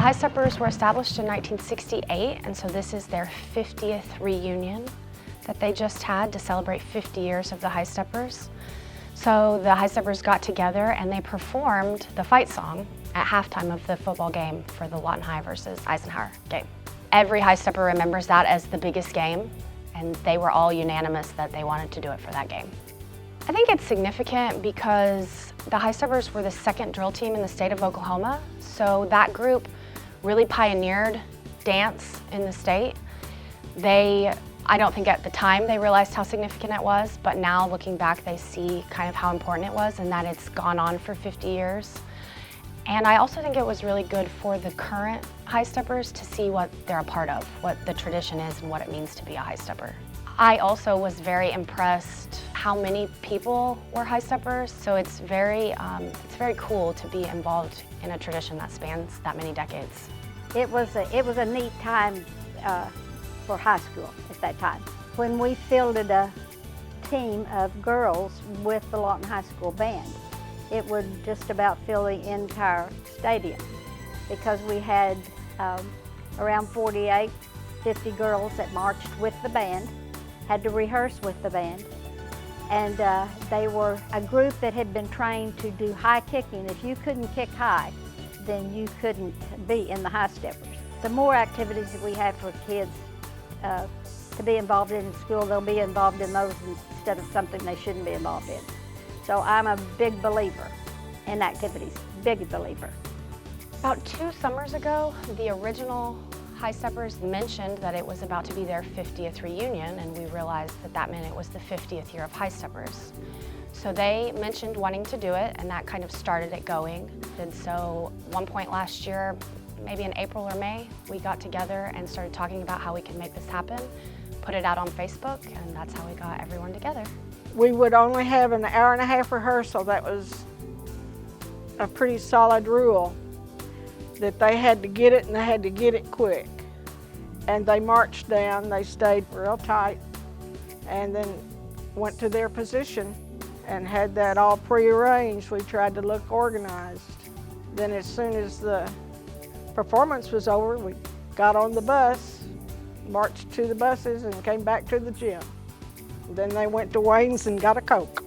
Highsteppers were established in 1968, and so this is their 50th reunion that they just had to celebrate 50 years of the Highsteppers. So the Highsteppers got together and they performed the fight song at halftime of the football game for the Lawton High versus Eisenhower game. Every Highstepper remembers that as the biggest game, and they were all unanimous that they wanted to do it for that game. I think it's significant because the Highsteppers were the second drill team in the state of Oklahoma, so that group really pioneered dance in the state. I don't think at the time they realized how significant it was, but now looking back they see kind of how important it was and that it's gone on for 50 years. And I also think it was really good for the current Highsteppers to see what they're a part of, what the tradition is and what it means to be a Highstepper. I also was very impressed how many people were Highsteppers, so it's very cool to be involved in a tradition that spans that many decades. It was a neat time for high school at that time. When we fielded a team of girls with the Lawton High School band, it would just about fill the entire stadium because we had around 48, 50 girls that marched with the band, had to rehearse with the band, and they were a group that had been trained to do high kicking. If you couldn't kick high, then you couldn't be in the Highsteppers. The more activities that we have for kids to be involved in school, they'll be involved in those instead of something they shouldn't be involved in. So I'm a big believer in activities, big believer. About 2 summers ago, the original Highsteppers mentioned that it was about to be their 50th reunion, and we realized that that meant it was the 50th year of Highsteppers. So they mentioned wanting to do it, and that kind of started it going. And so one point last year, maybe in April or May, we got together and started talking about how we can make this happen, put it out on Facebook, and that's how we got everyone together. We would only have an hour-and-a-half rehearsal. That was a pretty solid rule, that they had to get it and they had to get it quick. And they marched down, they stayed real tight, and then went to their position and had that all prearranged. We tried to look organized. Then as soon as the performance was over, we got on the bus, marched to the buses, and came back to the gym. Then they went to Wayne's and got a Coke.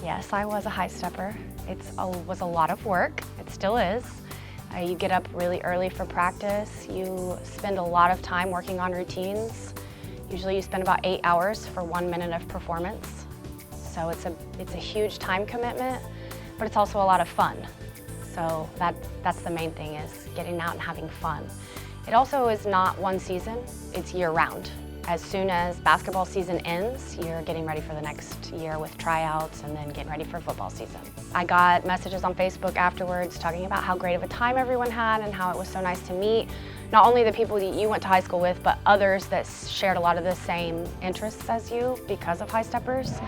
Yes, I was a Highstepper. It was a lot of work. It still is. You get up really early for practice. You spend a lot of time working on routines. Usually you spend about 8 hours for 1 minute of performance. So it's a huge time commitment, but it's also a lot of fun. So that's the main thing, is getting out and having fun. It also is not one season, it's year-round. As soon as basketball season ends, you're getting ready for the next year with tryouts and then getting ready for football season. I got messages on Facebook afterwards talking about how great of a time everyone had and how it was so nice to meet not only the people that you went to high school with, but others that shared a lot of the same interests as you because of Highsteppers.